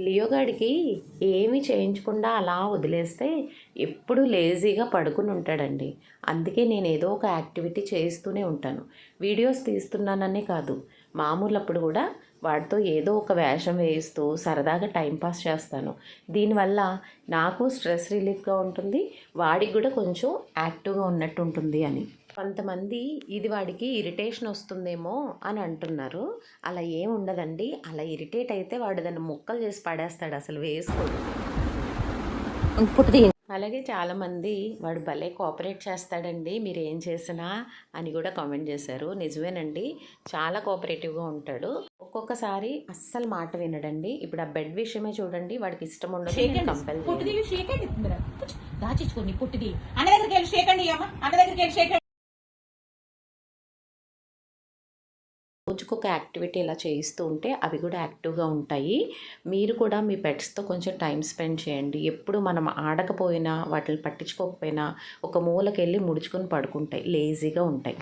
లియోగాడికి ఏమీ చేయించకుండా అలా వదిలేస్తే ఎప్పుడు లేజీగా పడుకుని ఉంటాడండి. అందుకే నేను ఏదో ఒక యాక్టివిటీ చేస్తూనే ఉంటాను. వీడియోస్ తీస్తున్నాననే కాదు, మామూలప్పుడు కూడా వాడితో ఏదో ఒక వేషం వేయిస్తూ సరదాగా టైంపాస్ చేస్తాను. దీనివల్ల నాకు స్ట్రెస్ రిలీఫ్గా ఉంటుంది, వాడికి కూడా కొంచెం యాక్టివ్గా ఉన్నట్టు ఉంటుంది అని. కొంతమంది ఇది వాడికి ఇరిటేషన్ వస్తుందేమో అని అంటున్నారు. అలా ఏం ఉండదండి. అలా ఇరిటేట్ అయితే వాడు దాన్ని ముక్కలు చేసి పడేస్తాడు, అసలు వేసుకోడు. అలాగే చాలామంది వాడు భలే కోఆపరేట్ చేస్తాడండి మీరు ఏం చేసినా అని కూడా కామెంట్ చేశారు. నిజమేనండి, చాలా కోఆపరేటివ్గా ఉంటాడు. ఒక్కొక్కసారి అస్సలు మాట వినడండి. ఇప్పుడు ఆ బెడ్ విషయమే చూడండి, వాడికి ఇష్టం ఉండదు, కంపెల్ దాచిచ్చుకోండి పుట్టిది అన్న దగ్గరికి వెళ్ళి షేకండి అమ్మ, అన్న దగ్గరికి వెళ్ళి షేకండి. రోజుకొక యాక్టివిటీ ఇలా చేయిస్తూ ఉంటే అవి కూడా యాక్టివ్గా ఉంటాయి. మీరు కూడా మీ పెట్స్తో కొంచెం టైం స్పెండ్ చేయండి. ఎప్పుడు మనం ఆడకపోయినా వాటిని పట్టించుకోకపోయినా ఒక మూలకెళ్ళి ముడుచుకొని పడుకుంటాయి, లేజీగా ఉంటాయి.